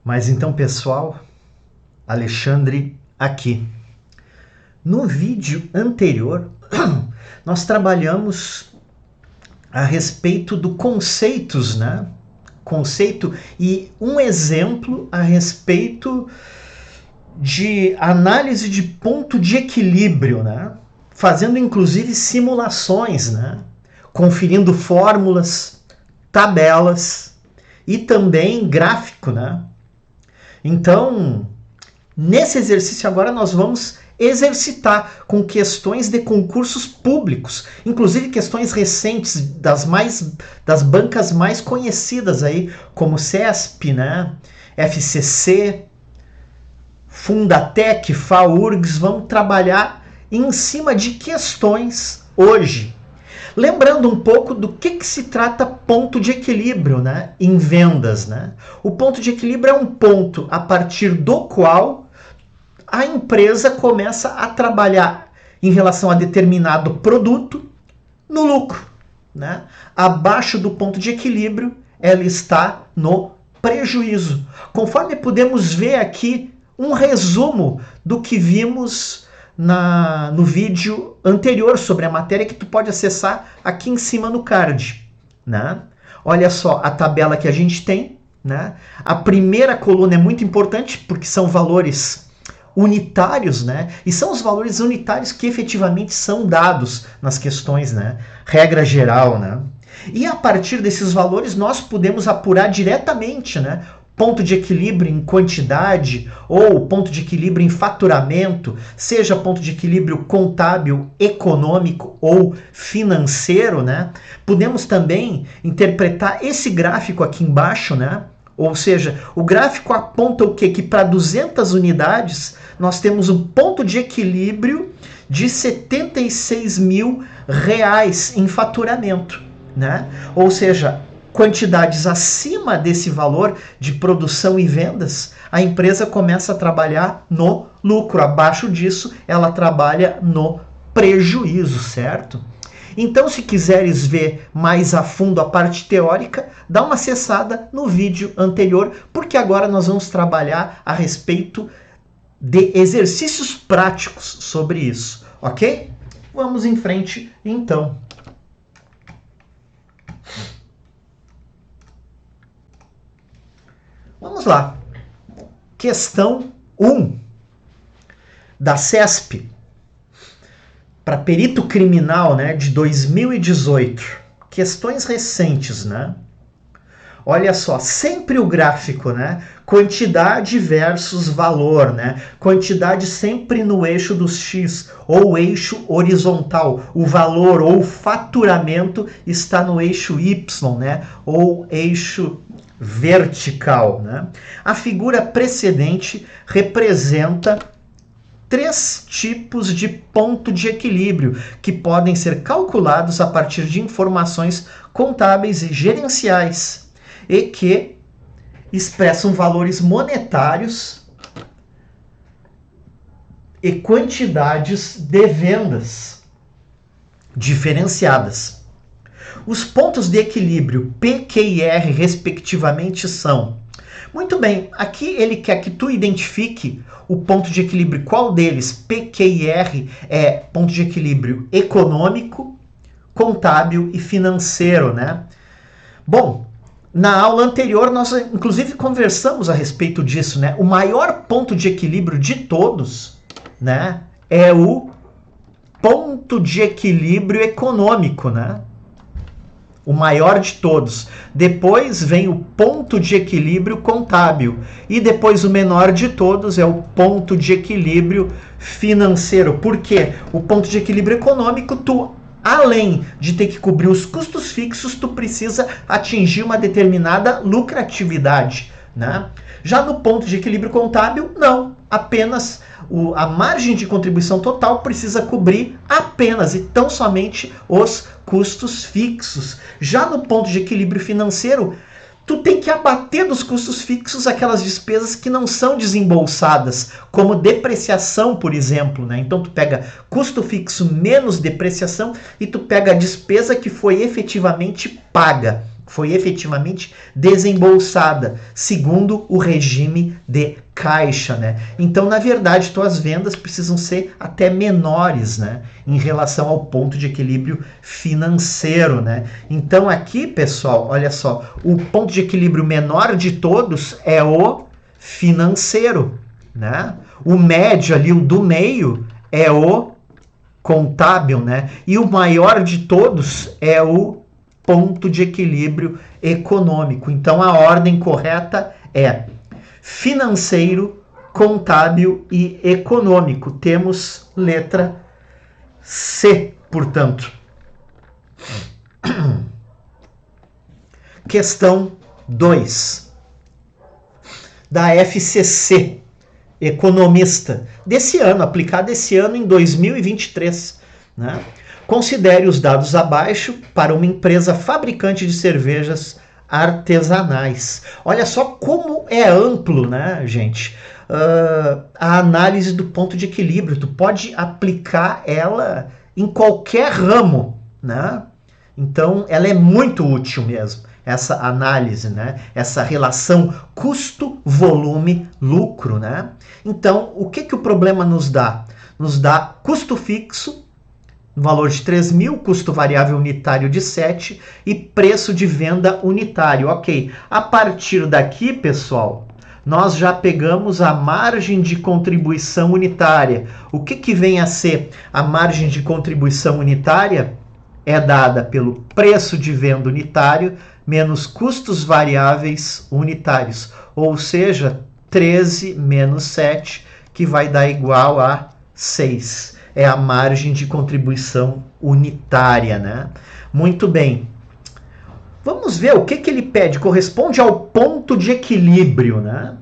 Mas então, pessoal, Alexandre aqui. No vídeo anterior, nós trabalhamos a respeito do conceitos, né? Conceito e um exemplo a respeito de análise de ponto de equilíbrio, né? Fazendo inclusive simulações, né? Conferindo fórmulas, tabelas e também gráfico, né? Então, nesse exercício agora nós vamos exercitar com questões de concursos públicos, inclusive questões recentes das bancas mais conhecidas aí, como CESP, né? FCC, Fundatec, FAURGS, vão trabalhar em cima de questões hoje. Lembrando um pouco do que se trata ponto de equilíbrio, né, em vendas, né? O ponto de equilíbrio é um ponto a partir do qual a empresa começa a trabalhar em relação a determinado produto no lucro, né? Abaixo do ponto de equilíbrio, ela está no prejuízo. Conforme podemos ver aqui um resumo do que vimos no vídeo anterior sobre a matéria, que tu pode acessar aqui em cima no card, né? Olha só a tabela que a gente tem, né? A primeira coluna é muito importante porque são valores unitários, né? E são os valores unitários que efetivamente são dados nas questões, né? Regra geral, né? E a partir desses valores nós podemos apurar diretamente, né? Ponto de equilíbrio em quantidade ou ponto de equilíbrio em faturamento, seja ponto de equilíbrio contábil, econômico ou financeiro, né? Podemos também interpretar esse gráfico aqui embaixo, né? Ou seja, o gráfico aponta o quê? Que para 200 unidades nós temos um ponto de equilíbrio de R$76 mil em faturamento, né? Ou seja, quantidades acima desse valor de produção e vendas, a empresa começa a trabalhar no lucro. Abaixo disso, ela trabalha no prejuízo, certo? Então, se quiseres ver mais a fundo a parte teórica, dá uma acessada no vídeo anterior, porque agora nós vamos trabalhar a respeito de exercícios práticos sobre isso, ok? Vamos em frente, então. Vamos lá. Questão 1 da CESP, para perito criminal, né, de 2018. Questões recentes, né? Olha só, sempre o gráfico, né? Quantidade versus valor, né? Quantidade sempre no eixo dos X, ou eixo horizontal. O valor ou faturamento está no eixo Y, né? Ou eixo vertical, né? A figura precedente representa 3 tipos de ponto de equilíbrio que podem ser calculados a partir de informações contábeis e gerenciais e que expressam valores monetários e quantidades de vendas diferenciadas. Os pontos de equilíbrio P, Q e R, respectivamente, são... Muito bem, aqui ele quer que tu identifique o ponto de equilíbrio. Qual deles, P, Q e R, é ponto de equilíbrio econômico, contábil e financeiro, né? Bom, na aula anterior nós inclusive conversamos a respeito disso, né? O maior ponto de equilíbrio de todos, né, é o ponto de equilíbrio econômico, né? O maior de todos. Depois vem o ponto de equilíbrio contábil. E depois o menor de todos é o ponto de equilíbrio financeiro. Por quê? O ponto de equilíbrio econômico, além de ter que cobrir os custos fixos, tu precisa atingir uma determinada lucratividade, né? Já no ponto de equilíbrio contábil, não. Apenas a margem de contribuição total precisa cobrir apenas e tão somente os custos fixos. Já no ponto de equilíbrio financeiro, tu tem que abater dos custos fixos aquelas despesas que não são desembolsadas, como depreciação, por exemplo, né? Então tu pega custo fixo menos depreciação e tu pega a despesa que foi efetivamente paga, foi efetivamente desembolsada, segundo o regime de caixa, né? Então, na verdade, tuas vendas precisam ser até menores, né, em relação ao ponto de equilíbrio financeiro, né? Então, aqui, pessoal, olha só, o ponto de equilíbrio menor de todos é o financeiro, né? O médio ali, o do meio, é o contábil, né? E o maior de todos é o ponto de equilíbrio econômico. Então, a ordem correta é financeiro, contábil e econômico. Temos letra C, portanto. Questão 2. Da FCC, economista, desse ano, aplicada esse ano em 2023, né? Considere os dados abaixo para uma empresa fabricante de cervejas artesanais. Olha só como é amplo, né, gente? A análise do ponto de equilíbrio. Tu pode aplicar ela em qualquer ramo, né? Então, ela é muito útil mesmo, essa análise, né? Essa relação custo, volume, lucro, né? Então, o que o problema nos dá? Nos dá custo fixo, valor de 3.000, custo variável unitário de 7 e preço de venda unitário. Ok, a partir daqui, pessoal, nós já pegamos a margem de contribuição unitária. O que vem a ser a margem de contribuição unitária? É dada pelo preço de venda unitário menos custos variáveis unitários, ou seja, 13 menos 7, que vai dar igual a 6. É a margem de contribuição unitária, né? Muito bem. Vamos ver o que ele pede. Corresponde ao ponto de equilíbrio, né?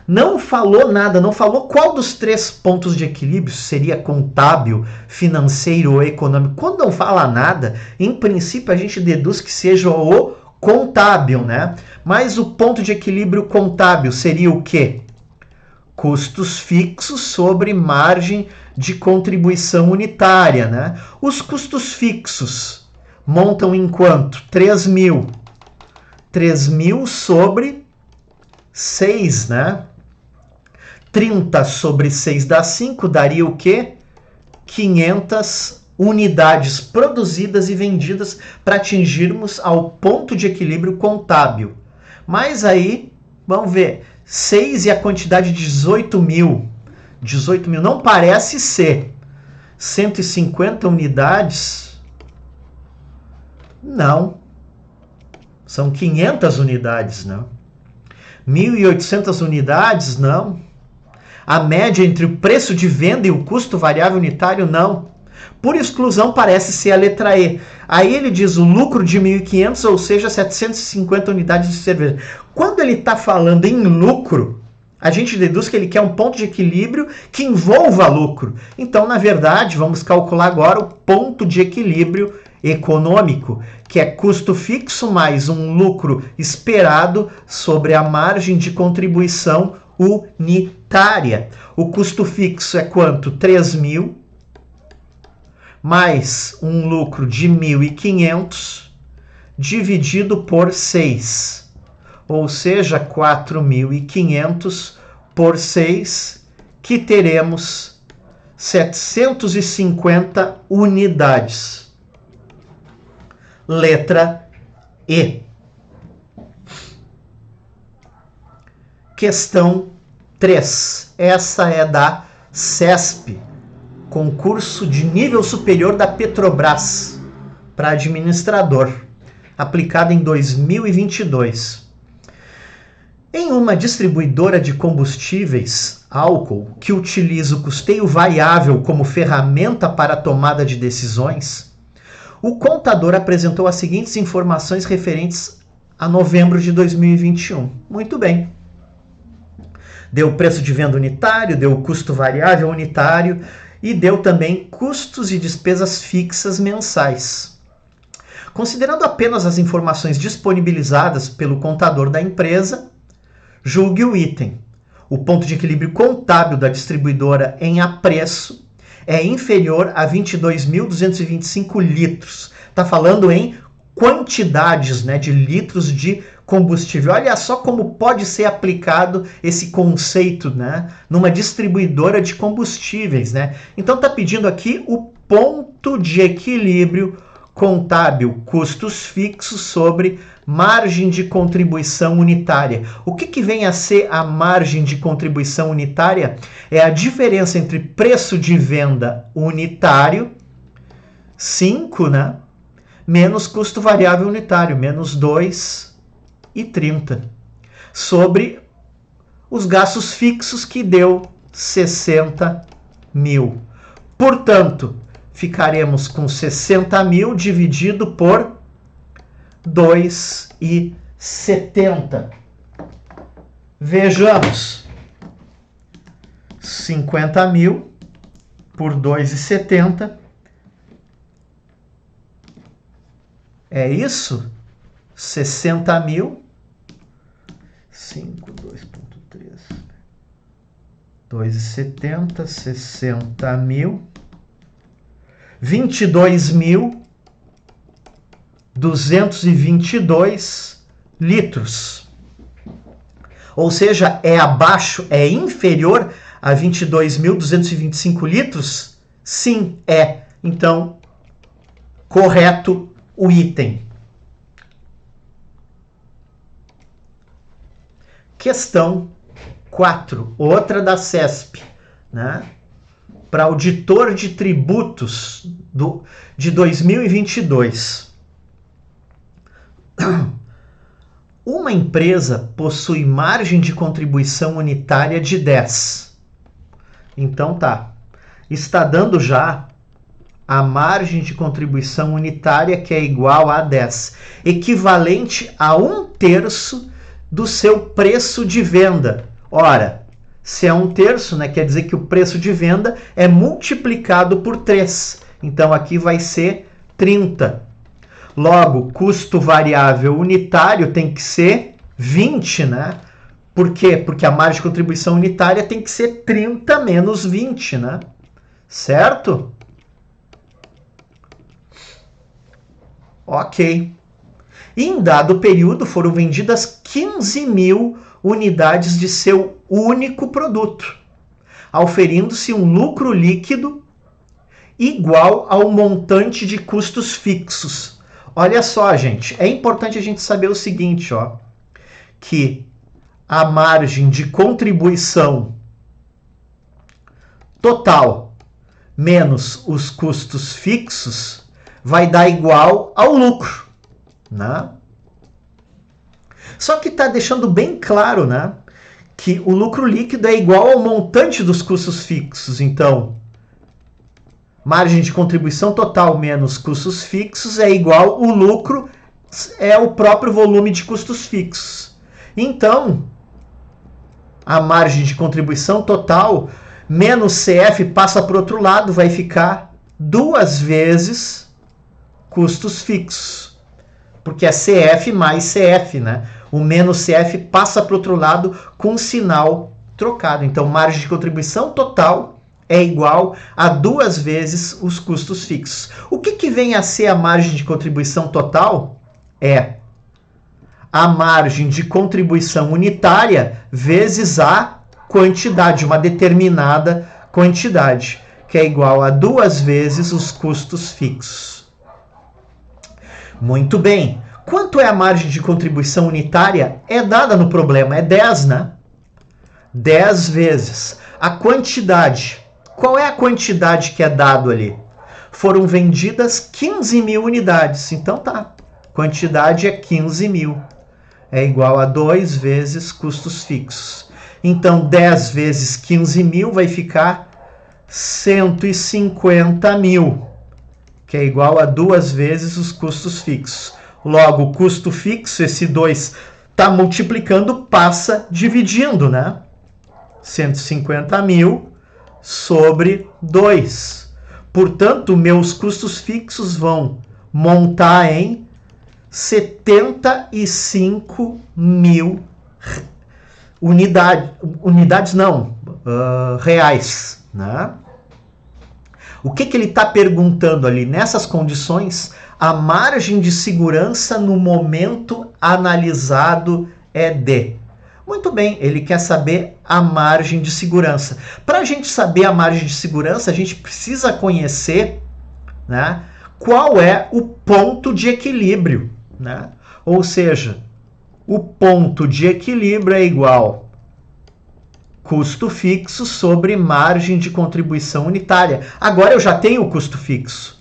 Não falou nada, não falou qual dos 3 pontos de equilíbrio seria contábil, financeiro ou econômico. Quando não fala nada, em princípio a gente deduz que seja o contábil, né? Mas o ponto de equilíbrio contábil seria o quê? Custos fixos sobre margem de contribuição unitária, né? Os custos fixos montam em quanto? 3.000. 3.000 sobre 6, né? 30 sobre 6 dá 5, daria o quê? 500 unidades produzidas e vendidas para atingirmos ao ponto de equilíbrio contábil. Mas aí, vamos ver, 6 e a quantidade de 18.000. 18.000 não parece ser. 150 unidades? Não. São 500 unidades, não. 1.800 unidades? Não. A média entre o preço de venda e o custo variável unitário? Não. Por exclusão, parece ser a letra E. Aí ele diz o lucro de 1.500, ou seja, 750 unidades de cerveja. Quando ele está falando em lucro, a gente deduz que ele quer um ponto de equilíbrio que envolva lucro. Então, na verdade, vamos calcular agora o ponto de equilíbrio econômico, que é custo fixo mais um lucro esperado sobre a margem de contribuição unitária. O custo fixo é quanto? 3.000 mais um lucro de 1.500 dividido por 6, ou seja, 4.500 por 6, que teremos 750 unidades. Letra E. Questão 3. Essa é da CESP, concurso de nível superior da Petrobras, para administrador, aplicado em 2022. Em uma distribuidora de combustíveis, álcool, que utiliza o custeio variável como ferramenta para a tomada de decisões, o contador apresentou as seguintes informações referentes a novembro de 2021. Muito bem. Deu o preço de venda unitário, deu o custo variável unitário e deu também custos e despesas fixas mensais. Considerando apenas as informações disponibilizadas pelo contador da empresa, julgue o item. O ponto de equilíbrio contábil da distribuidora em apreço é inferior a 22.225 litros. Está falando em quantidades, né, de litros de combustível. Olha só como pode ser aplicado esse conceito, né, numa distribuidora de combustíveis, né? Então tá pedindo aqui o ponto de equilíbrio contábil, custos fixos sobre margem de contribuição unitária. O que vem a ser a margem de contribuição unitária? É a diferença entre preço de venda unitário, 5, né? Menos custo variável unitário, menos 2,30, sobre os gastos fixos, que deu 60 mil. Portanto, ficaremos com 60 mil dividido por 2,70. Vejamos. 50 mil por 2,70. É isso? 60 mil. 5, 2,3. 2,70, 60 mil. 22.222 litros. Ou seja, é abaixo, é inferior a 22.225 litros? Sim, é. Então, correto o item. Questão 4, outra da CESP, né? Para auditor de tributos de 2022. Uma empresa possui margem de contribuição unitária de 10. Então tá. Está dando já a margem de contribuição unitária, que é igual a 10, equivalente a 1/3 do seu preço de venda. Ora, se é 1/3, né, quer dizer que o preço de venda é multiplicado por 3. Então aqui vai ser 30. Logo, custo variável unitário tem que ser 20, né? Por quê? Porque a margem de contribuição unitária tem que ser 30 menos 20, né? Certo? Ok. Em dado período foram vendidas 15 mil unidades de seu único produto, auferindo-se um lucro líquido igual ao montante de custos fixos. Olha só, gente, é importante a gente saber o seguinte, ó, que a margem de contribuição total menos os custos fixos vai dar igual ao lucro, né? Só que está deixando bem claro, né, que o lucro líquido é igual ao montante dos custos fixos. Então, margem de contribuição total menos custos fixos é igual o lucro, é o próprio volume de custos fixos. Então, a margem de contribuição total menos CF passa para o outro lado, vai ficar 2 vezes custos fixos. Porque é CF mais CF, né? O menos CF passa para o outro lado com sinal trocado. Então, margem de contribuição total é igual a 2 vezes os custos fixos. O que vem a ser a margem de contribuição total? É a margem de contribuição unitária vezes a quantidade, uma determinada quantidade, que é igual a 2 vezes os custos fixos. Muito bem. Quanto é a margem de contribuição unitária? É dada no problema, é 10, né? 10 vezes. A quantidade. Qual é a quantidade que é dado ali? Foram vendidas 15 mil unidades. Então tá. Quantidade é 15 mil. É igual a 2 vezes custos fixos. Então 10 vezes 15 mil vai ficar 150 mil. Que é igual a 2 vezes os custos fixos. Logo, o custo fixo, esse 2 está multiplicando, passa dividindo, né? 150 mil sobre 2. Portanto, meus custos fixos vão montar em 75 mil reais, né? O que ele está perguntando ali? Nessas condições, a margem de segurança no momento analisado é de. Muito bem, ele quer saber a margem de segurança. Para a gente saber a margem de segurança, a gente precisa conhecer, né, qual é o ponto de equilíbrio, né? Ou seja, o ponto de equilíbrio é igual custo fixo sobre margem de contribuição unitária. Agora eu já tenho o custo fixo.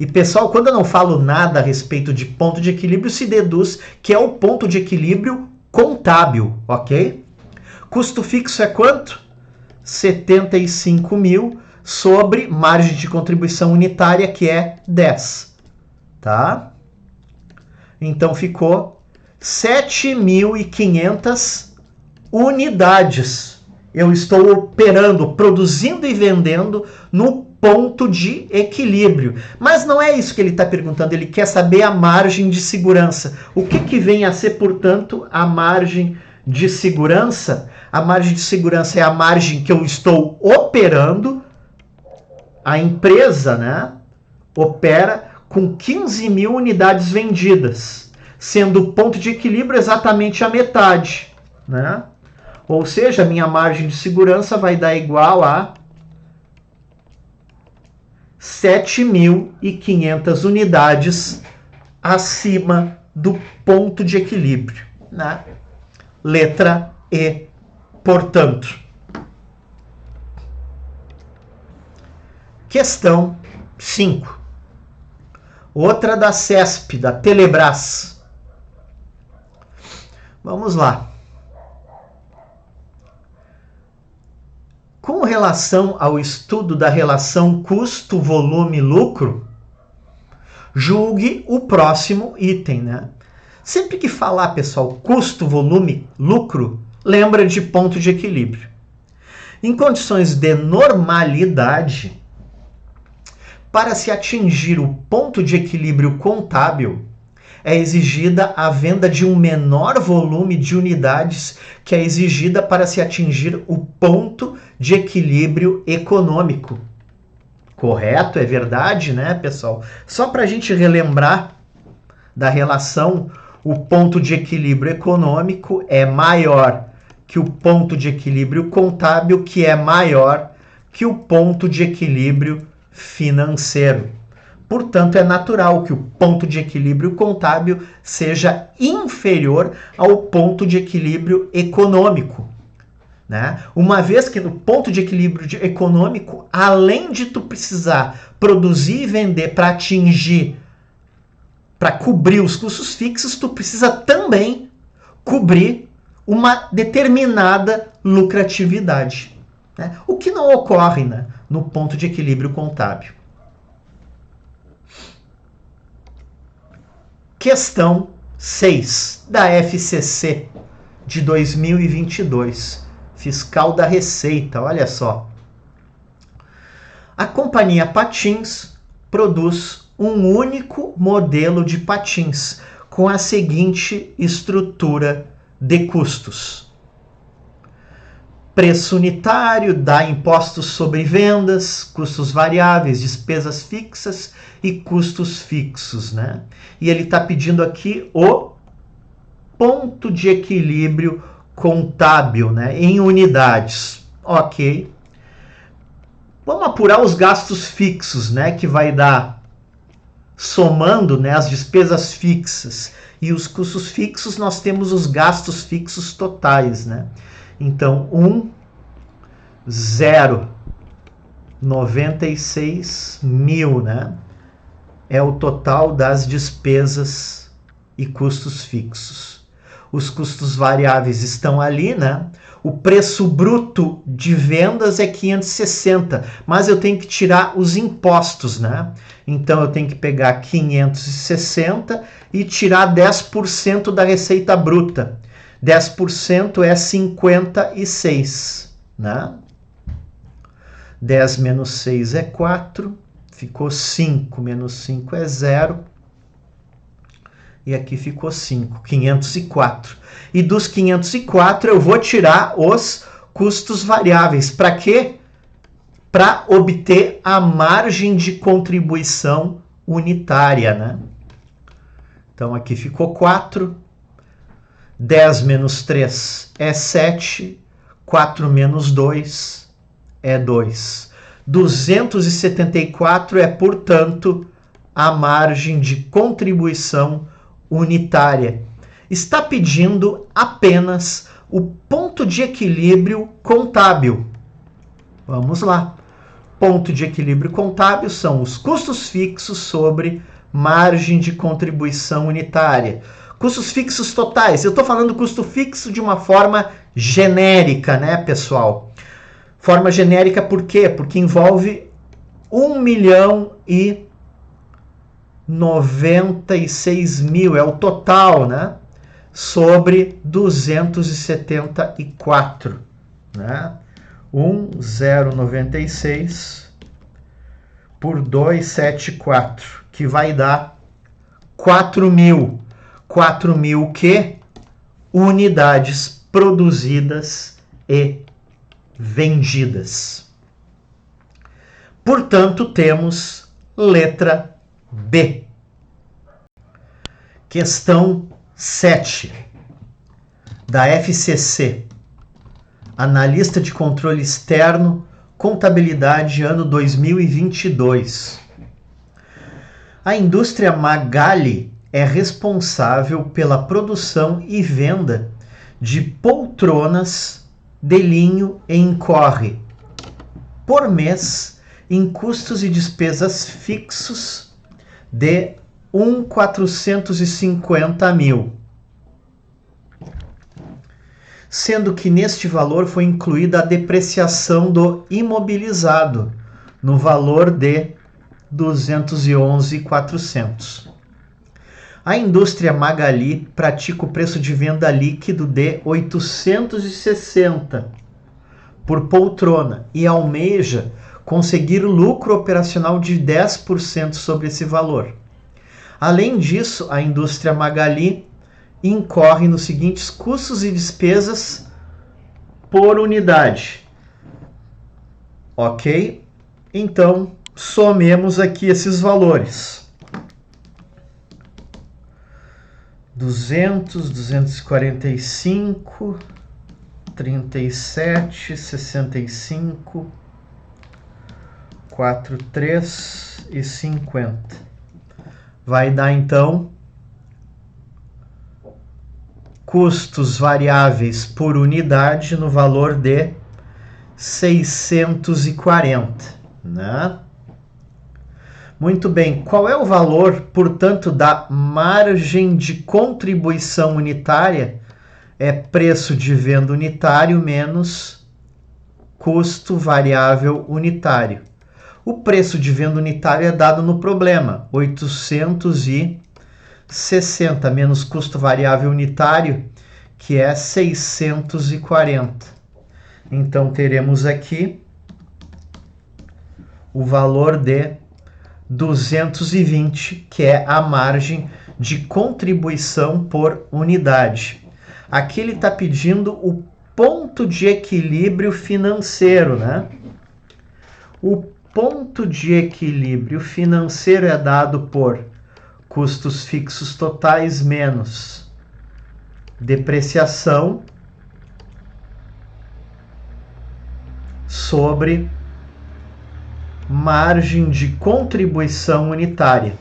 E pessoal, quando eu não falo nada a respeito de ponto de equilíbrio, se deduz que é o ponto de equilíbrio contábil, ok? Custo fixo é quanto? 75 mil sobre margem de contribuição unitária, que é 10, tá? Então ficou 7.500 unidades. Eu estou operando, produzindo e vendendo no ponto de equilíbrio. Mas não é isso que ele está perguntando, ele quer saber a margem de segurança. O que vem a ser, portanto, a margem de segurança? A margem de segurança é a margem que eu estou operando. A empresa, né, opera com 15 mil unidades vendidas, sendo o ponto de equilíbrio exatamente a metade, né? Ou seja, a minha margem de segurança vai dar igual a 7.500 unidades acima do ponto de equilíbrio, né? Letra E, portanto. Questão 5. Outra da CESP, da Telebrás. Vamos lá. Com relação ao estudo da relação custo, volume, lucro, julgue o próximo item, né? Sempre que falar, pessoal, custo, volume, lucro, lembra de ponto de equilíbrio. Em condições de normalidade, para se atingir o ponto de equilíbrio contábil, é exigida a venda de um menor volume de unidades que é exigida para se atingir o ponto de equilíbrio econômico. Correto? É verdade, né, pessoal? Só para a gente relembrar da relação, o ponto de equilíbrio econômico é maior que o ponto de equilíbrio contábil, que é maior que o ponto de equilíbrio financeiro. Portanto, é natural que o ponto de equilíbrio contábil seja inferior ao ponto de equilíbrio econômico, né? Uma vez que no ponto de equilíbrio econômico, além de tu precisar produzir e vender para atingir, para cobrir os custos fixos, tu precisa também cobrir uma determinada lucratividade, né? O que não ocorre, né, no ponto de equilíbrio contábil. Questão 6 da FCC de 2022, Fiscal da Receita, olha só. A companhia Patins produz um único modelo de patins com a seguinte estrutura de custos. Preço unitário, dá impostos sobre vendas, custos variáveis, despesas fixas e custos fixos, né? E ele está pedindo aqui o ponto de equilíbrio contábil, né, em unidades. Ok. Vamos apurar os gastos fixos, né, que vai dar, somando, né, as despesas fixas e os custos fixos, nós temos os gastos fixos totais, né? Então, 96 mil, né? É o total das despesas e custos fixos. Os custos variáveis estão ali, né? O preço bruto de vendas é 560, mas eu tenho que tirar os impostos, né? Então, eu tenho que pegar 560 e tirar 10% da receita bruta. 10% é 56, né? 10 menos 6 é 4, ficou 5, menos 5 é 0, e aqui ficou 5, 504. E dos 504 eu vou tirar os custos variáveis. Para quê? Para obter a margem de contribuição unitária, né? Então aqui ficou 4, 10 menos 3 é 7, 4 menos 2 é 2. 274 é, portanto, a margem de contribuição unitária. Está pedindo apenas o ponto de equilíbrio contábil. Vamos lá. Ponto de equilíbrio contábil são os custos fixos sobre margem de contribuição unitária. Custos fixos totais. Eu estou falando custo fixo de uma forma genérica, né, pessoal? Forma genérica por quê? Porque envolve 1.096.000, é o total, né? Sobre 274, né? 1.096 por 274, que vai dar 4.000. 4.000 o quê? Unidades produzidas e vendidas. Portanto, temos letra B. Questão 7 da FCC. Analista de controle externo, contabilidade ano 2022. A indústria Magali é responsável pela produção e venda de poltronas de linho e incorre, por mês, em custos e despesas fixos de 1.450.000. Sendo que neste valor foi incluída a depreciação do imobilizado, no valor de 211.400. A indústria Magali pratica o preço de venda líquido de 860 por poltrona e almeja conseguir lucro operacional de 10% sobre esse valor. Além disso, a indústria Magali incorre nos seguintes custos e despesas por unidade. Ok? Então, somemos aqui esses valores. 200, 245, 37, 65, 43 e 50. Vai dar, então, custos variáveis por unidade no valor de 640, né? Muito bem, qual é o valor, portanto, da margem de contribuição unitária? É preço de venda unitário menos custo variável unitário. O preço de venda unitário é dado no problema, 860 menos custo variável unitário, que é 640. Então, teremos aqui o valor de 220, que é a margem de contribuição por unidade. Aqui ele está pedindo o ponto de equilíbrio financeiro, né? O ponto de equilíbrio financeiro é dado por custos fixos totais menos depreciação sobre margem de contribuição unitária.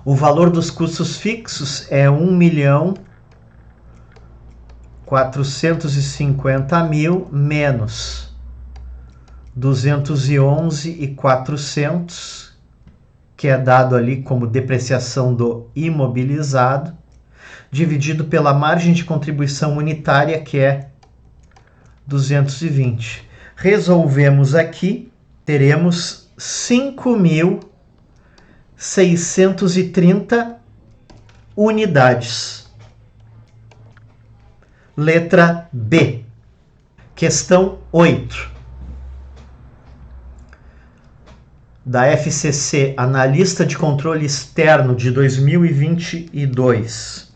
O valor dos custos fixos é 1.450.000 menos 211.400, que é dado ali como depreciação do imobilizado, dividido pela margem de contribuição unitária, que é 220. Resolvemos aqui. Teremos 5.630 unidades. Letra B. Questão 8. Da FCC, Analista de Controle Externo de 2022.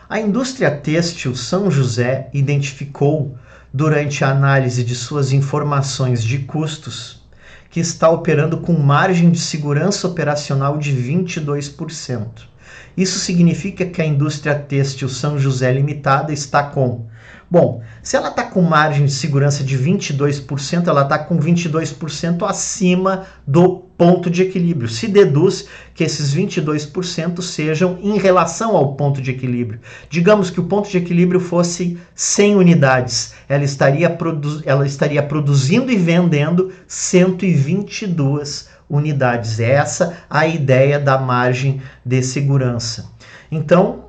A indústria têxtil São José identificou, durante a análise de suas informações de custos, que está operando com margem de segurança operacional de 22%. Isso significa que a indústria têxtil São José Limitada está com... Bom, se ela está com margem de segurança de 22%, ela está com 22% acima do ponto de equilíbrio. Se deduz que esses 22% sejam em relação ao ponto de equilíbrio. Digamos que o ponto de equilíbrio fosse 100 unidades. Ela estaria produzindo e vendendo 122 unidades. É essa a ideia da margem de segurança. Então,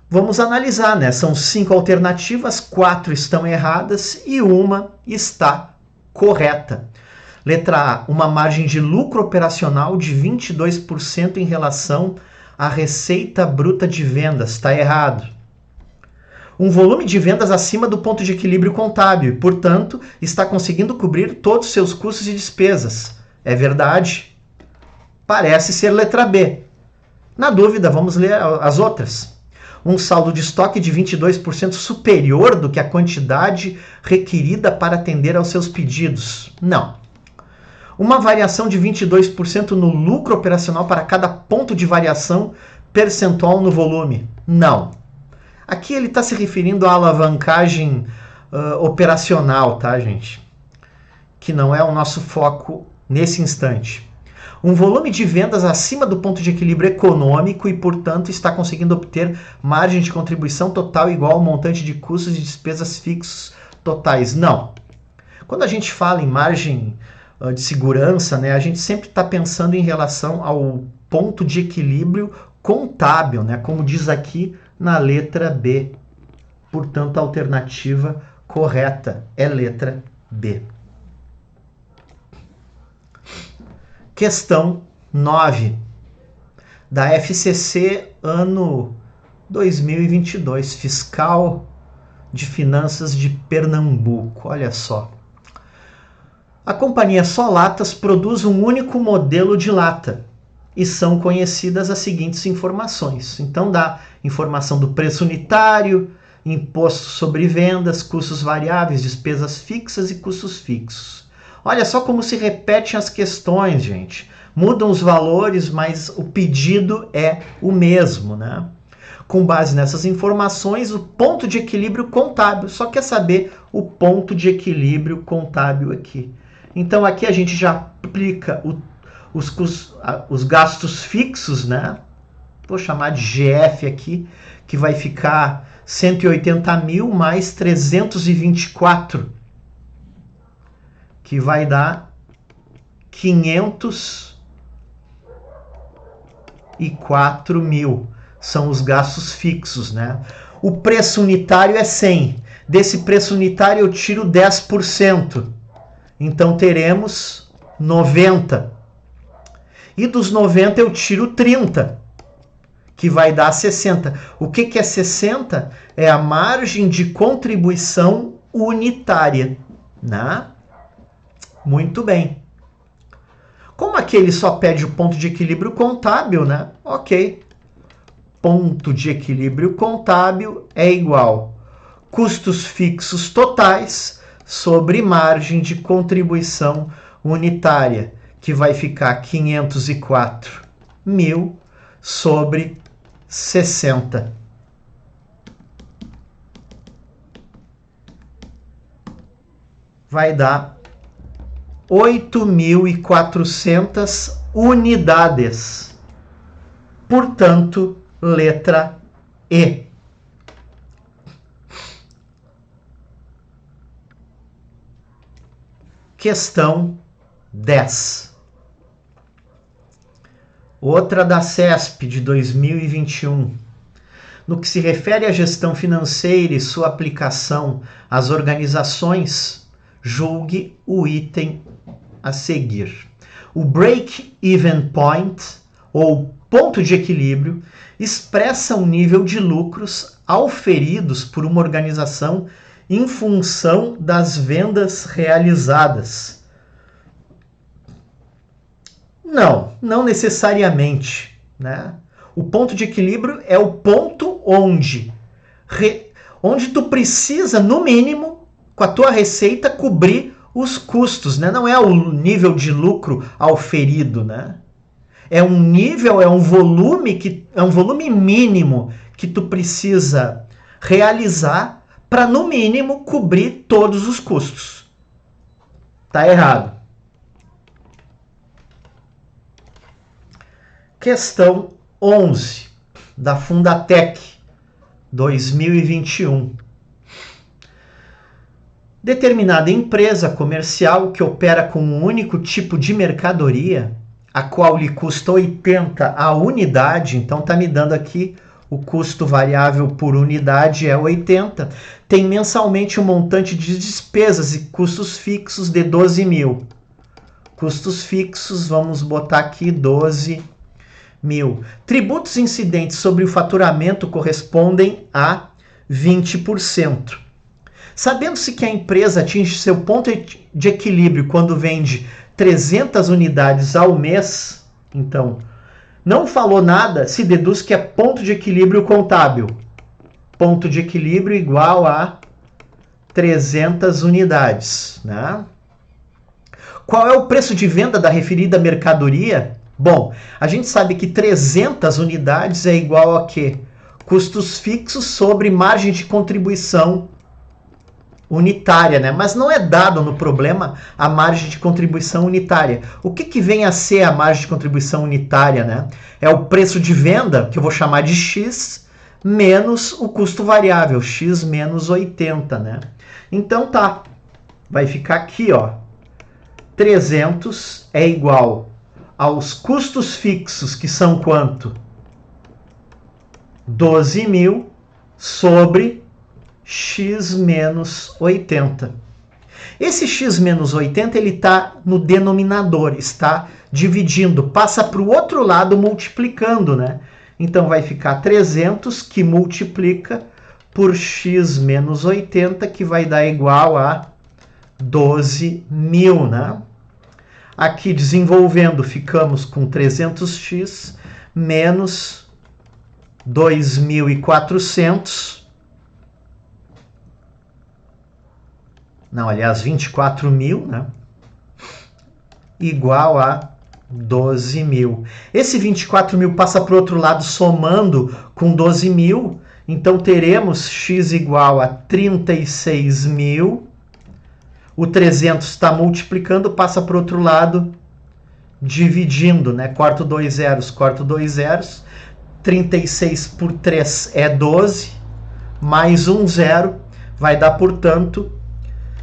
vamos analisar, né? São 5 alternativas, 4 estão erradas e uma está correta. Letra A, uma margem de lucro operacional de 22% em relação à receita bruta de vendas. Está errado. Um volume de vendas acima do ponto de equilíbrio contábil e, portanto, está conseguindo cobrir todos os seus custos e despesas. É verdade? Parece ser letra B. Na dúvida, vamos ler as outras. Um saldo de estoque de 22% superior do que a quantidade requerida para atender aos seus pedidos. Não. Uma variação de 22% no lucro operacional para cada ponto de variação percentual no volume. Não. Aqui ele está se referindo à alavancagem operacional, tá, gente? Que não é o nosso foco nesse instante. Um volume de vendas acima do ponto de equilíbrio econômico e, portanto, está conseguindo obter margem de contribuição total igual ao montante de custos e despesas fixos totais. Não. Quando a gente fala em margem de segurança, né, a gente sempre está pensando em relação ao ponto de equilíbrio contábil, né, como diz aqui na letra B. Portanto, a alternativa correta é letra B. Questão 9, da FCC, ano 2022, Fiscal de Finanças de Pernambuco. Olha só. A companhia Solatas produz um único modelo de lata e são conhecidas as seguintes informações. Então dá informação do preço unitário, imposto sobre vendas, custos variáveis, despesas fixas e custos fixos. Olha só como se repetem as questões, gente. Mudam os valores, mas o pedido é o mesmo, né? Com base nessas informações, o ponto de equilíbrio contábil. Só quer saber o ponto de equilíbrio contábil aqui. Então aqui a gente já aplica os gastos fixos, né? Vou chamar de GF aqui, que vai ficar 180 mil mais 324, que vai dar 504 mil. São os gastos fixos, né? O preço unitário é 100. Desse preço unitário eu tiro 10%. Então teremos 90. E dos 90 eu tiro 30, que vai dar 60. O que é 60? É a margem de contribuição unitária, né? Muito bem. Como aqui ele só pede o ponto de equilíbrio contábil, né? Ok. Ponto de equilíbrio contábil é igual custos fixos totais sobre margem de contribuição unitária, que vai ficar 504 mil sobre 60. Vai dar 8.400 unidades. Portanto, letra E. Questão 10. Outra da CESP de 2021. No que se refere à gestão financeira e sua aplicação às organizações, julgue o item a seguir. O break-even point, ou ponto de equilíbrio, expressa um nível de lucros auferidos por uma organização em função das vendas realizadas. Não necessariamente, né? O ponto de equilíbrio é o ponto onde tu precisa, no mínimo, com a tua receita, cobrir os custos, né? Não é o nível de lucro auferido, né? É um nível, é um volume mínimo que tu precisa realizar para, no mínimo, cobrir todos os custos. Tá errado. Questão 11, da Fundatec, 2021. Determinada empresa comercial que opera com um único tipo de mercadoria, a qual lhe custa 80 a unidade, então está me dando aqui o custo variável por unidade é 80, tem mensalmente um montante de despesas e custos fixos de 12 mil. Custos fixos, vamos botar aqui 12 mil. Tributos incidentes sobre o faturamento correspondem a 20%. Sabendo-se que a empresa atinge seu ponto de equilíbrio quando vende 300 unidades ao mês, então, não falou nada, se deduz que é ponto de equilíbrio contábil. Ponto de equilíbrio igual a 300 unidades. Né? Qual é o preço de venda da referida mercadoria? Bom, a gente sabe que 300 unidades é igual a quê? Custos fixos sobre margem de contribuição unitária, né? Mas não é dado no problema a margem de contribuição unitária. O que vem a ser a margem de contribuição unitária, né? É o preço de venda, que eu vou chamar de X, menos o custo variável, X menos 80, né? Então tá, vai ficar aqui, ó, 300 é igual aos custos fixos, que são quanto? 12 mil sobre X menos 80. Esse X menos 80 ele está no denominador, está dividindo, passa para o outro lado multiplicando, né? Então vai ficar 300 que multiplica por X menos 80, que vai dar igual a 12 mil, né? Aqui desenvolvendo ficamos com 300x menos 2.400. Não, aliás, 24 mil, né? Igual a 12 mil. Esse 24 mil passa para o outro lado somando com 12 mil. Então teremos x igual a 36 mil. O 300 está multiplicando, passa para o outro lado dividindo, né? Corto 2 zeros, corto 2 zeros. 36 por 3 é 12. Mais um zero vai dar, portanto,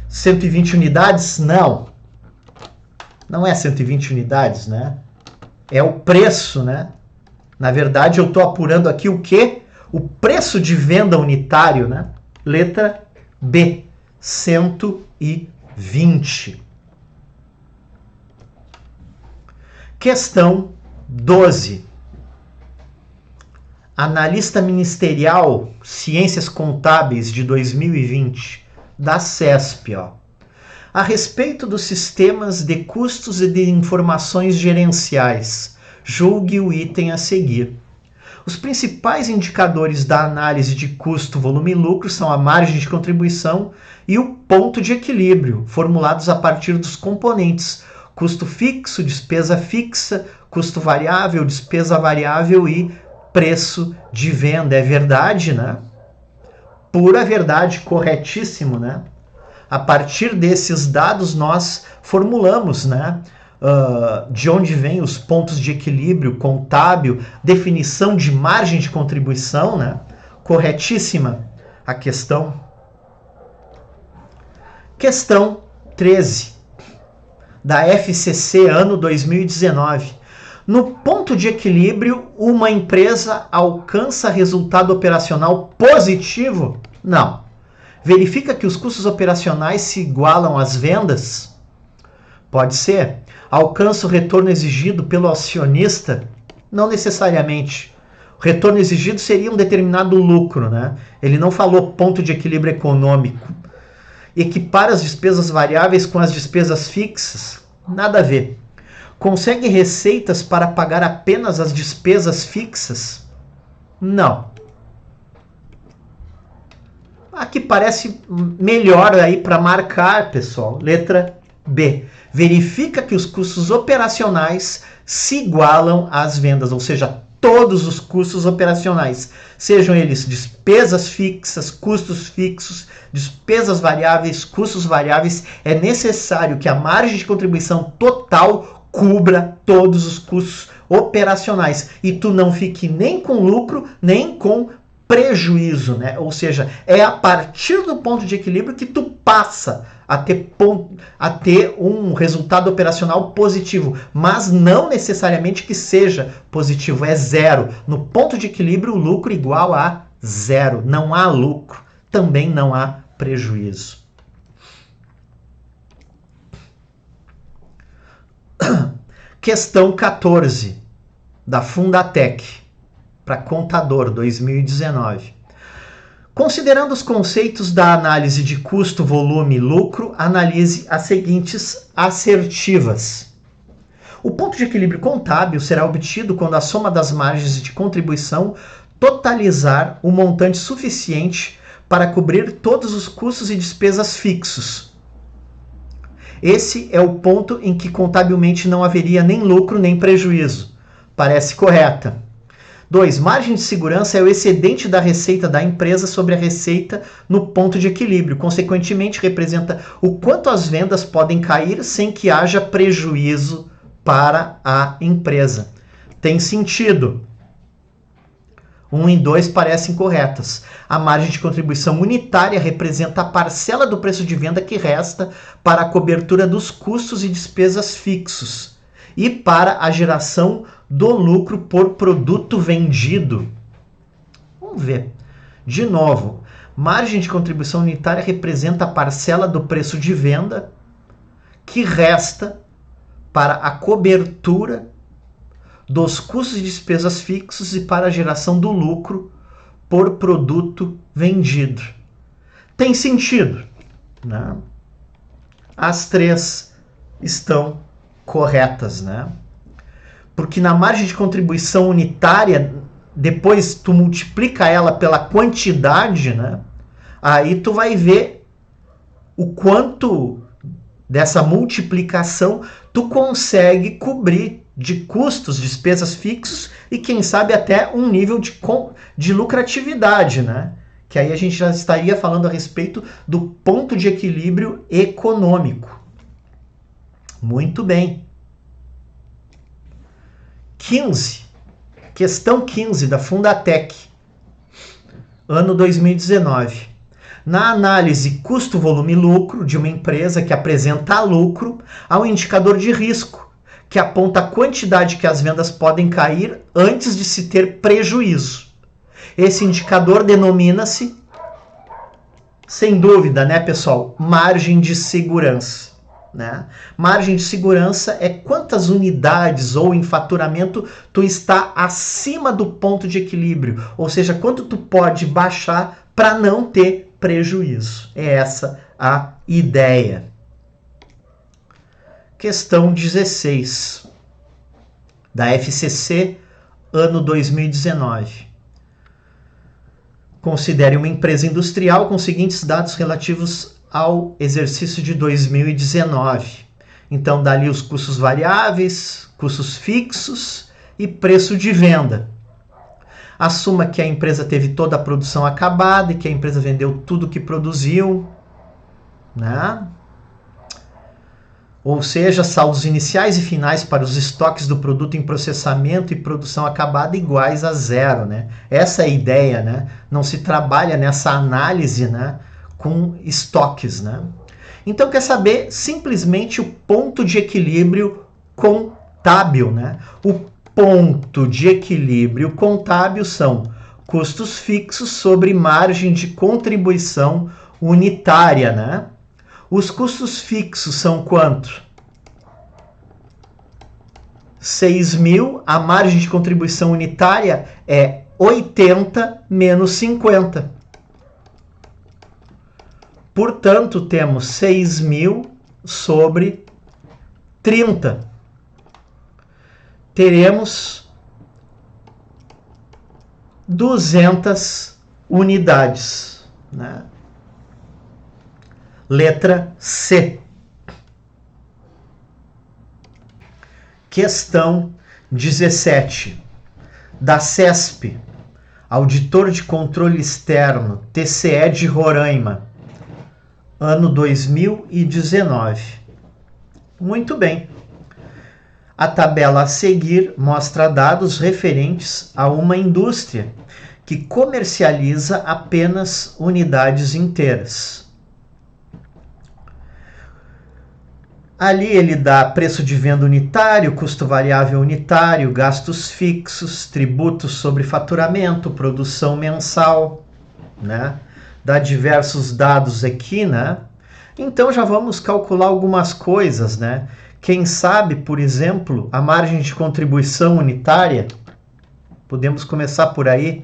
120 unidades? Não. Não é 120 unidades, né? É o preço, né? Na verdade, eu estou apurando aqui o quê? O preço de venda unitário, né? Letra B, 120. Questão 12. Analista Ministerial Ciências Contábeis de 2020. Da CESP, ó. A respeito dos sistemas de custos e de informações gerenciais, julgue o item a seguir. Os principais indicadores da análise de custo, volume e lucro são a margem de contribuição e o ponto de equilíbrio, formulados a partir dos componentes custo fixo, despesa fixa, custo variável, despesa variável e preço de venda. É verdade, né? Pura verdade, corretíssimo, né? A partir desses dados nós formulamos, né? De onde vêm os pontos de equilíbrio contábil, definição de margem de contribuição, né? Corretíssima a questão. Questão 13, da FCC, ano 2019. No ponto de equilíbrio, uma empresa alcança resultado operacional positivo? Não. Verifica que os custos operacionais se igualam às vendas? Pode ser. Alcança o retorno exigido pelo acionista? Não necessariamente. O retorno exigido seria um determinado lucro, né? Ele não falou ponto de equilíbrio econômico. Equipara as despesas variáveis com as despesas fixas? Nada a ver. Consegue receitas para pagar apenas as despesas fixas? Não. Aqui parece melhor aí para marcar, pessoal. Letra B. Verifica que os custos operacionais se igualam às vendas, ou seja, todos os custos operacionais, sejam eles despesas fixas, custos fixos, despesas variáveis, custos variáveis, é necessário que a margem de contribuição total cubra todos os custos operacionais e tu não fique nem com lucro, nem com prejuízo, né? Ou seja, é a partir do ponto de equilíbrio que tu passa a ter um resultado operacional positivo, mas não necessariamente que seja positivo, é zero. No ponto de equilíbrio, o lucro igual a zero. Não há lucro, também não há prejuízo. Questão 14, da Fundatec, para contador, 2019. Considerando os conceitos da análise de custo, volume e lucro, analise as seguintes assertivas. O ponto de equilíbrio contábil será obtido quando a soma das margens de contribuição totalizar o montante suficiente para cobrir todos os custos e despesas fixos. Esse é o ponto em que contabilmente não haveria nem lucro nem prejuízo. Parece correta. 2. Margem de segurança é o excedente da receita da empresa sobre a receita no ponto de equilíbrio. Consequentemente, representa o quanto as vendas podem cair sem que haja prejuízo para a empresa. Tem sentido. 1 e 2 parecem corretas. A margem de contribuição unitária representa a parcela do preço de venda que resta para a cobertura dos custos e despesas fixos e para a geração do lucro por produto vendido. Vamos ver. De novo, margem de contribuição unitária representa a parcela do preço de venda que resta para a cobertura dos custos e despesas fixos e para a geração do lucro por produto vendido. Tem sentido, né? As três estão corretas, né? Porque na margem de contribuição unitária, depois tu multiplica ela pela quantidade, né? Aí tu vai ver o quanto dessa multiplicação tu consegue cobrir de custos, despesas fixos e quem sabe até um nível de lucratividade, né? Que aí a gente já estaria falando a respeito do ponto de equilíbrio econômico. Muito bem. 15. Questão 15 da Fundatec, ano 2019. Na análise custo, volume e lucro de uma empresa que apresenta lucro, há um indicador de risco, que aponta a quantidade que as vendas podem cair antes de se ter prejuízo. Esse indicador denomina-se, sem dúvida, né, pessoal, margem de segurança. Né? Margem de segurança é quantas unidades ou em faturamento tu está acima do ponto de equilíbrio, ou seja, quanto tu pode baixar para não ter prejuízo. É essa a ideia. Questão 16 da FCC, ano 2019. Considere uma empresa industrial com os seguintes dados relativos ao exercício de 2019. Então, dali os custos variáveis, custos fixos e preço de venda. Assuma que a empresa teve toda a produção acabada e que a empresa vendeu tudo que produziu, né? Ou seja, saldos iniciais e finais para os estoques do produto em processamento e produção acabada iguais a zero, né? Essa é a ideia, né? Não se trabalha nessa análise, né, com estoques, né? Então, quer saber simplesmente o ponto de equilíbrio contábil, né? O ponto de equilíbrio contábil são custos fixos sobre margem de contribuição unitária, né? Os custos fixos são quanto? 6.000, a margem de contribuição unitária é 80 menos 50. Portanto, temos 6.000 sobre 30. Teremos 200 unidades, né? Letra C. Questão 17. Da CESP, Auditor de Controle Externo, TCE de Roraima, ano 2019. Muito bem. A tabela a seguir mostra dados referentes a uma indústria que comercializa apenas unidades inteiras. Ali ele dá preço de venda unitário, custo variável unitário, gastos fixos, tributos sobre faturamento, produção mensal, né? Dá diversos dados aqui, né? Então já vamos calcular algumas coisas, né? Quem sabe, por exemplo, a margem de contribuição unitária, podemos começar por aí.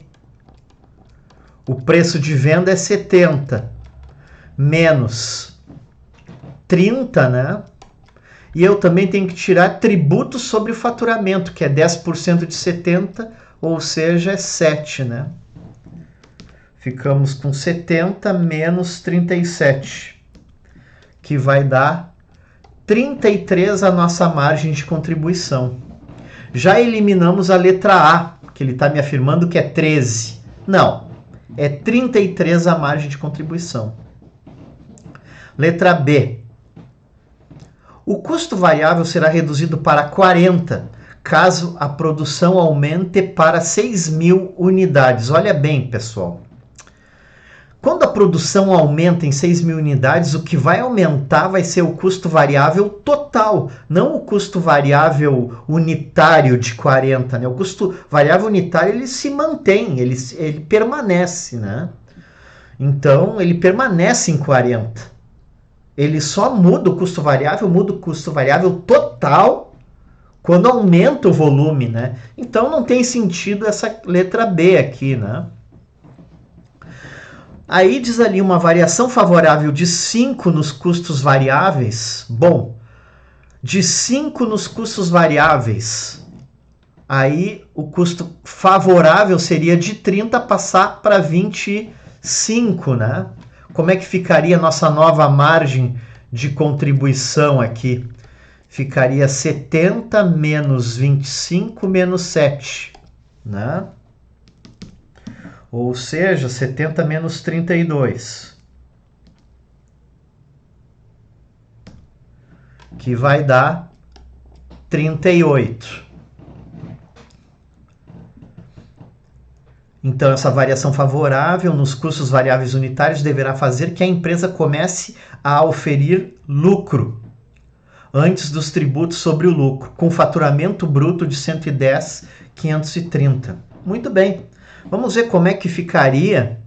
O preço de venda é 70, menos 30, né? E eu também tenho que tirar tributos sobre o faturamento, que é 10% de 70, ou seja, é 7, né? Ficamos com 70 menos 37, que vai dar 33 a nossa margem de contribuição. Já eliminamos a letra A, que ele está me afirmando que é 13. Não, é 33 a margem de contribuição. Letra B. O custo variável será reduzido para 40, caso a produção aumente para 6.000 unidades. Olha bem, pessoal. Quando a produção aumenta em 6.000 unidades, o que vai aumentar vai ser o custo variável total, não o custo variável unitário de 40. Né? O custo variável unitário ele se mantém, ele permanece. Né? Então, ele permanece em 40. Ele só muda o custo variável total quando aumenta o volume, né? Então não tem sentido essa letra B aqui, né? Aí diz ali uma variação favorável de 5 nos custos variáveis. Bom, de 5 nos custos variáveis, aí o custo favorável seria de 30 passar para 25, né? Como é que ficaria a nossa nova margem de contribuição aqui? Ficaria 70 menos 25 menos 7, né? Ou seja, 70 menos 32, que vai dar 38. Então, essa variação favorável nos custos variáveis unitários deverá fazer que a empresa comece a oferir lucro antes dos tributos sobre o lucro, com faturamento bruto de 110.530. Muito bem. Vamos ver como é que ficaria.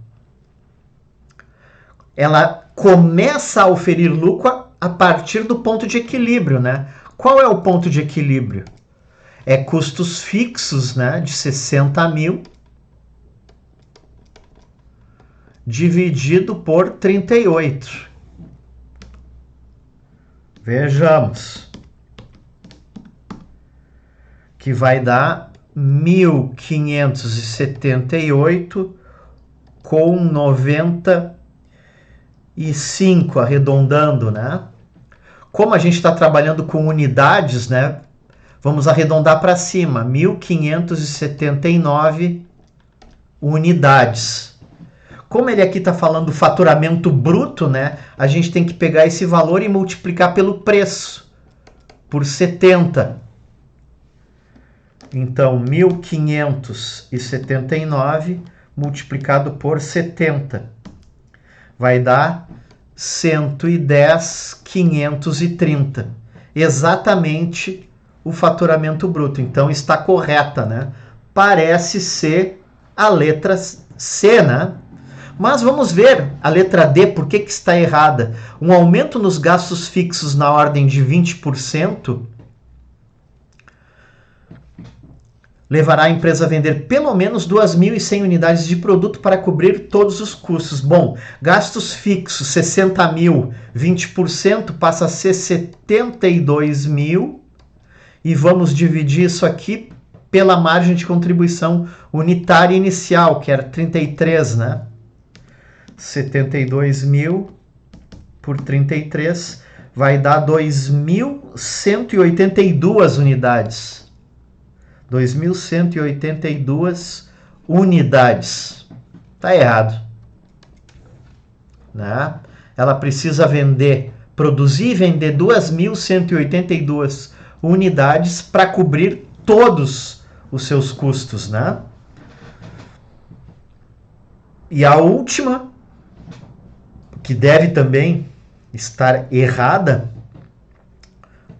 Ela começa a oferir lucro a partir do ponto de equilíbrio, né? Qual é o ponto de equilíbrio? É custos fixos, né, de 60.000 dividido por 38. Vejamos. Que vai dar 1.578 com 95, arredondando, né? Como a gente está trabalhando com unidades, né? Vamos arredondar para cima, 1.579 unidades. Como ele aqui está falando do faturamento bruto, né? A gente tem que pegar esse valor e multiplicar pelo preço, por 70. Então, 1.579 multiplicado por 70 vai dar 110.530. Exatamente o faturamento bruto. Então, está correta, né? Parece ser a letra C, né? Mas vamos ver a letra D, por que está errada. Um aumento nos gastos fixos na ordem de 20% levará a empresa a vender pelo menos 2.100 unidades de produto para cobrir todos os custos. Bom, gastos fixos, 60.000, 20% passa a ser 72.000 e vamos dividir isso aqui pela margem de contribuição unitária inicial, que era 33, né? 72.000 por 33 vai dar 2.182 unidades. 2.182 unidades. Tá errado. Né? Ela precisa produzir e vender 2.182 unidades para cobrir todos os seus custos, né? E a última, que deve também estar errada,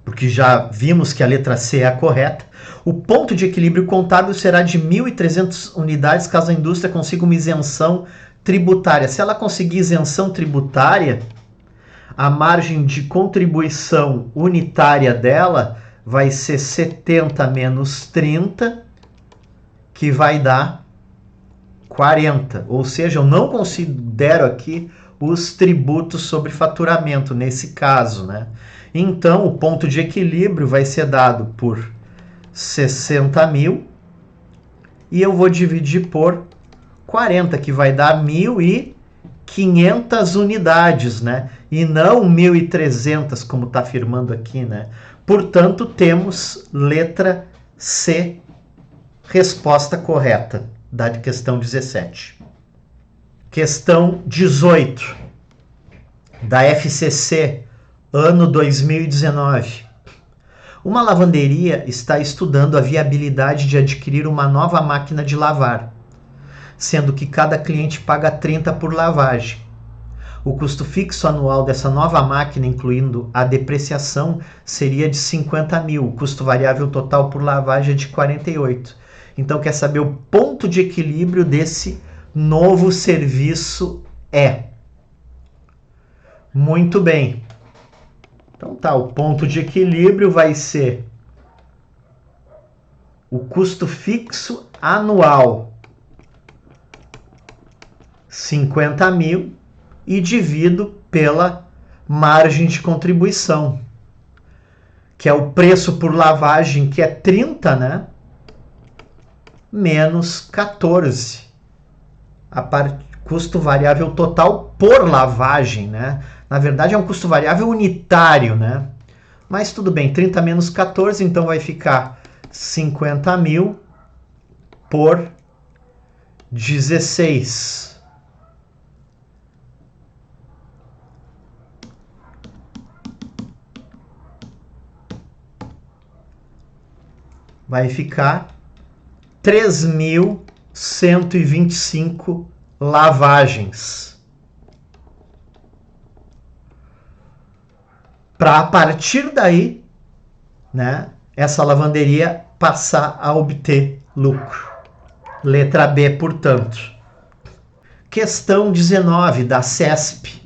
porque já vimos que a letra C é a correta, o ponto de equilíbrio contábil será de 1.300 unidades caso a indústria consiga uma isenção tributária. Se ela conseguir isenção tributária, a margem de contribuição unitária dela vai ser 70 menos 30, que vai dar 40. Ou seja, eu não considero aqui os tributos sobre faturamento nesse caso, né? Então, o ponto de equilíbrio vai ser dado por 60 mil e eu vou dividir por 40, que vai dar 1.500 unidades, né? E não 1.300, como está afirmando aqui, né? Portanto, temos letra C, resposta correta da questão 17. Questão 18, da FCC, ano 2019. Uma lavanderia está estudando a viabilidade de adquirir uma nova máquina de lavar, sendo que cada cliente paga 30 por lavagem. O custo fixo anual dessa nova máquina, incluindo a depreciação, seria de 50 mil. O custo variável total por lavagem é de 48. Então, quer saber o ponto de equilíbrio desse novo serviço é? Muito bem. Então tá, o ponto de equilíbrio vai ser o custo fixo anual, 50 mil, e divido pela margem de contribuição, que é o preço por lavagem, que é 30, né? Menos 14. Custo variável total por lavagem, né? Na verdade é um custo variável unitário, né? Mas tudo bem, 30 menos 14, então vai ficar 50 mil por 16. Vai ficar 3.125 lavagens. Para a partir daí, né, essa lavanderia passar a obter lucro. Letra B, portanto. Questão 19 da CESP,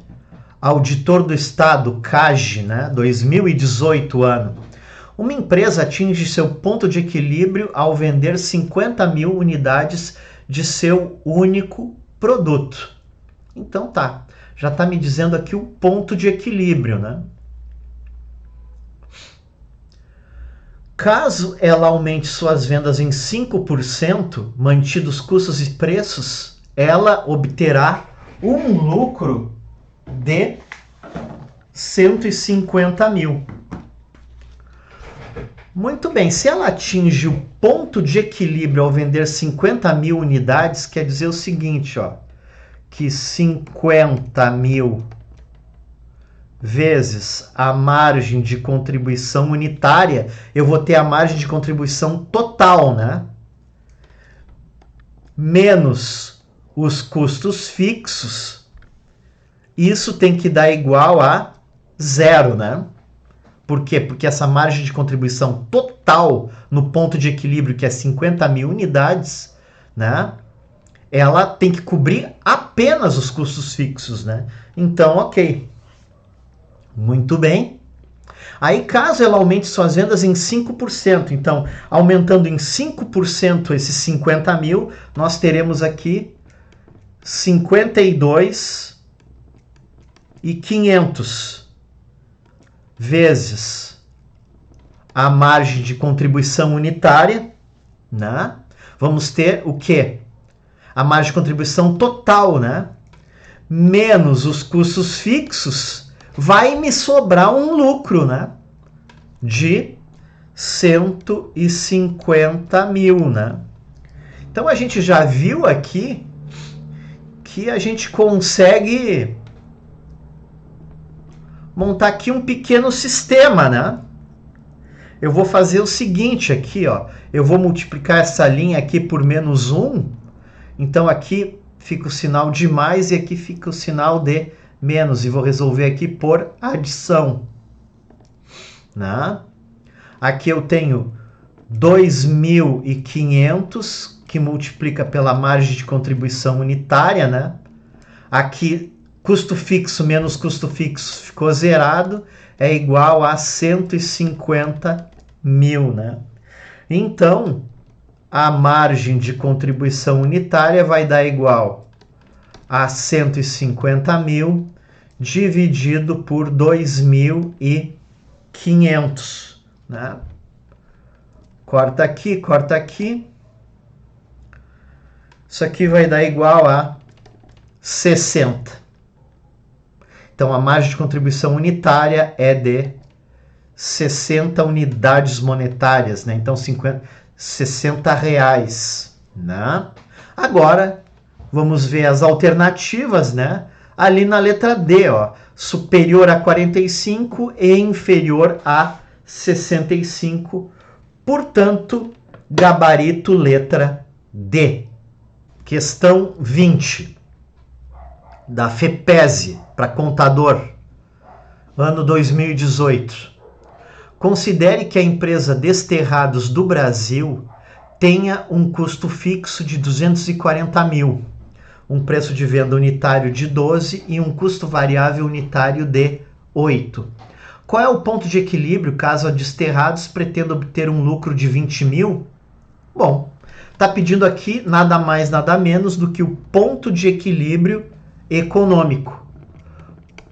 Auditor do Estado, CAGE, né, 2018 ano. Uma empresa atinge seu ponto de equilíbrio ao vender 50 mil unidades de seu único produto. Então tá, já está me dizendo aqui o ponto de equilíbrio, né? Caso ela aumente suas vendas em 5%, mantidos custos e preços, ela obterá um lucro de 150 mil. Muito bem, se ela atinge o ponto de equilíbrio ao vender 50 mil unidades, quer dizer o seguinte, ó, que 50 mil vezes a margem de contribuição unitária, eu vou ter a margem de contribuição total, né? Menos os custos fixos, isso tem que dar igual a 0, né? Por quê? Porque essa margem de contribuição total no ponto de equilíbrio, que é 50 mil unidades, né? Ela tem que cobrir apenas os custos fixos, né? Então, ok. Muito bem. Aí, caso ela aumente suas vendas em 5%, então, aumentando em 5% esses 50 mil, nós teremos aqui 52.500 vezes a margem de contribuição unitária, né? Vamos ter o quê? A margem de contribuição total, né? Menos os custos fixos, vai me sobrar um lucro, né? De 150 mil, né? Então a gente já viu aqui que a gente consegue montar aqui um pequeno sistema, né? Eu vou fazer o seguinte aqui, ó. Eu vou multiplicar essa linha aqui por menos 1. Então aqui fica o sinal de mais e aqui fica o sinal de menos. E vou resolver aqui por adição, né? Aqui eu tenho 2.500 que multiplica pela margem de contribuição unitária, né? Aqui custo fixo menos custo fixo ficou zerado, é igual a 150 mil, né? Então, a margem de contribuição unitária vai dar igual a 150 mil dividido por 2.500, né? Corta aqui, corta aqui. Isso aqui vai dar igual a 60. Então, a margem de contribuição unitária é de 60 unidades monetárias, né? Então, 60 reais, né? Agora, vamos ver as alternativas, né? Ali na letra D, ó, superior a 45 e inferior a 65. Portanto, gabarito letra D. Questão 20, da FEPESE, para contador, ano 2018. Considere que a empresa Desterrados do Brasil tenha um custo fixo de 240 mil, um preço de venda unitário de 12 e um custo variável unitário de 8. Qual é o ponto de equilíbrio caso a Desterrados pretenda obter um lucro de 20 mil? Bom, está pedindo aqui nada mais, nada menos do que o ponto de equilíbrio econômico.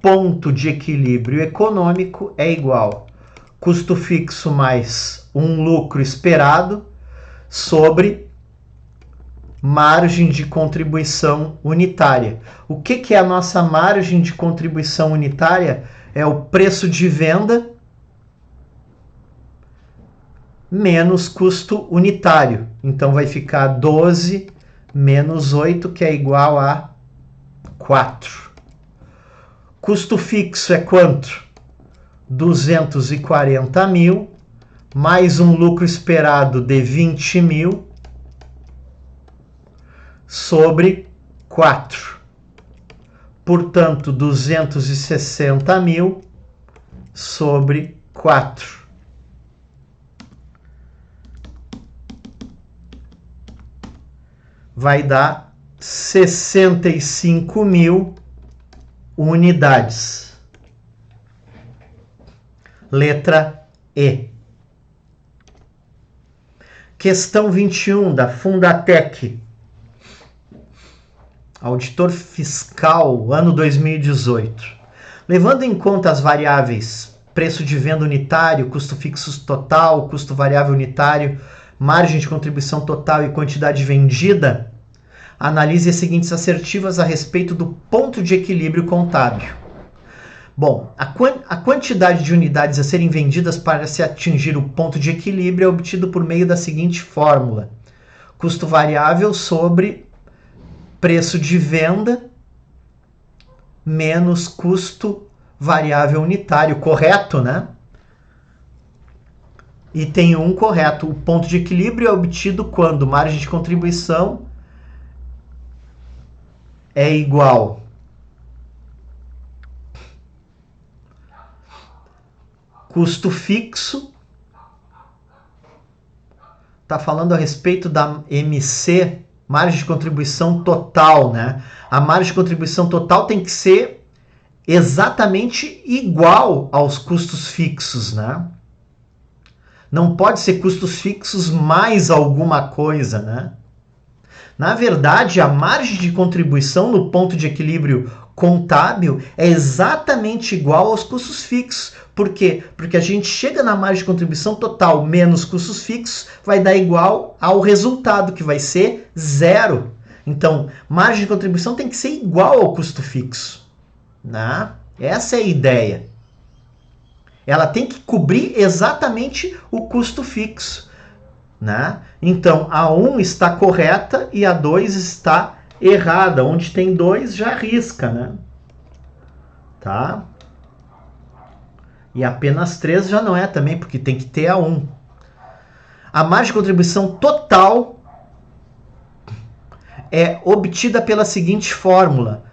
Ponto de equilíbrio econômico é igual custo fixo mais um lucro esperado sobre margem de contribuição unitária. O que é a nossa margem de contribuição unitária? É o preço de venda menos custo unitário. Então vai ficar 12 menos 8, que é igual a 4. Custo fixo é quanto? 240 mil, mais um lucro esperado de 20 mil, sobre 4. Portanto, 260 mil sobre 4. Vai dar 65 mil unidades. Letra E. Questão 21 da Fundatec. Auditor fiscal, ano 2018. Levando em conta as variáveis preço de venda unitário, custo fixo total, custo variável unitário, margem de contribuição total e quantidade vendida, analise as seguintes assertivas a respeito do ponto de equilíbrio contábil. Bom, a quantidade de unidades a serem vendidas para se atingir o ponto de equilíbrio é obtido por meio da seguinte fórmula: custo variável sobre preço de venda menos custo variável unitário, correto, né? Item 1, correto. O ponto de equilíbrio é obtido quando margem de contribuição é igual custo fixo, está falando a respeito da MC, margem de contribuição total, né? A margem de contribuição total tem que ser exatamente igual aos custos fixos, né? Não pode ser custos fixos mais alguma coisa, né? Na verdade, a margem de contribuição no ponto de equilíbrio contábil é exatamente igual aos custos fixos. Por quê? Porque a gente chega na margem de contribuição total menos custos fixos, vai dar igual ao resultado, que vai ser 0. Então, margem de contribuição tem que ser igual ao custo fixo, né? Essa é a ideia. Ela tem que cobrir exatamente o custo fixo, né? Então, a 1 está correta e a 2 está errada. Onde tem 2 já risca, né? Tá? E apenas 3 já não é também, porque tem que ter a 1. A margem de contribuição total é obtida pela seguinte fórmula: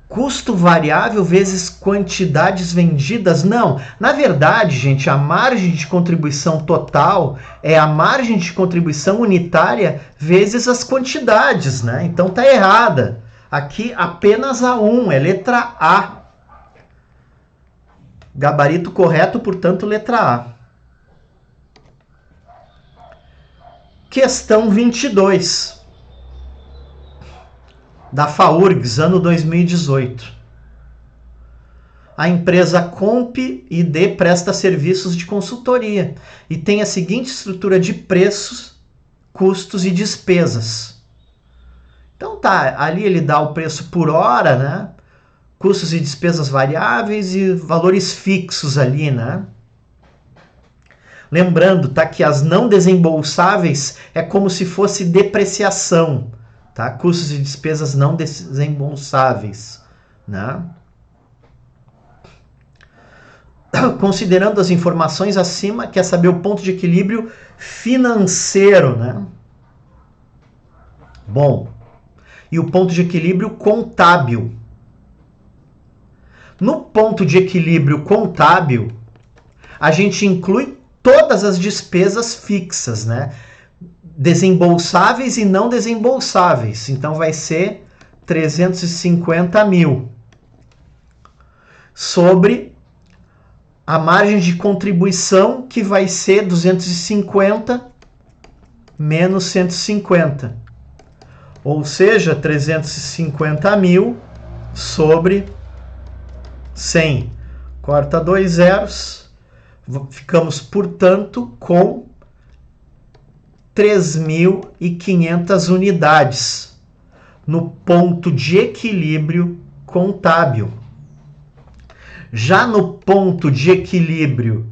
custo variável vezes quantidades vendidas. Não, na verdade, gente, a margem de contribuição total é a margem de contribuição unitária vezes as quantidades, né? Então tá errada. Aqui apenas a 1, é letra A. Gabarito correto, portanto, letra A. Questão 22. Da FAURGS, ano 2018. A empresa Comp&D presta serviços de consultoria e tem a seguinte estrutura de preços, custos e despesas. Então tá, ali ele dá o preço por hora, né? Custos e despesas variáveis e valores fixos ali, né? Lembrando, tá, que as não desembolsáveis é como se fosse depreciação, tá? Custos e despesas não desembolsáveis, né? Considerando as informações acima, quer saber o ponto de equilíbrio financeiro, né? Bom, e o ponto de equilíbrio contábil. No ponto de equilíbrio contábil, a gente inclui todas as despesas fixas, né? Desembolsáveis e não desembolsáveis. Então vai ser 350 mil sobre a margem de contribuição, que vai ser 250 menos 150. Ou seja, 350 mil sobre 100. Corta 2 zeros. Ficamos, portanto, com 3.500 unidades no ponto de equilíbrio contábil. Já no ponto de equilíbrio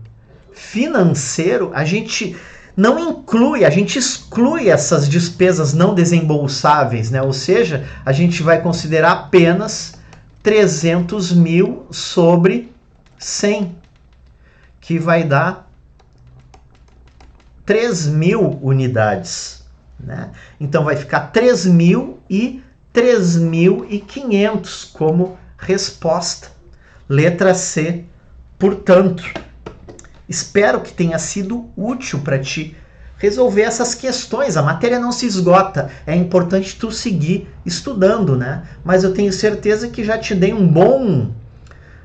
financeiro, a gente não inclui, a gente exclui essas despesas não desembolsáveis, né? Ou seja, a gente vai considerar apenas 300 mil sobre 100, que vai dar 3.000 unidades, né? Então vai ficar 3.000 e 3.500 como resposta. Letra C, portanto. Espero que tenha sido útil para ti resolver essas questões. A matéria não se esgota, é importante tu seguir estudando, né? Mas eu tenho certeza que já te dei um bom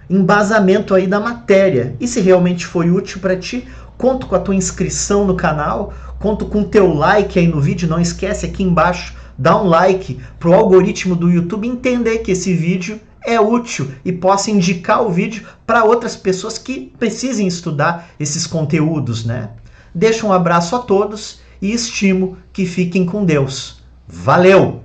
embasamento aí da matéria. E se realmente foi útil para ti, conto com a tua inscrição no canal, conto com o teu like aí no vídeo. Não esquece, aqui embaixo, dá um like para o algoritmo do YouTube entender que esse vídeo é útil e possa indicar o vídeo para outras pessoas que precisem estudar esses conteúdos, né? Deixo um abraço a todos e estimo que fiquem com Deus. Valeu!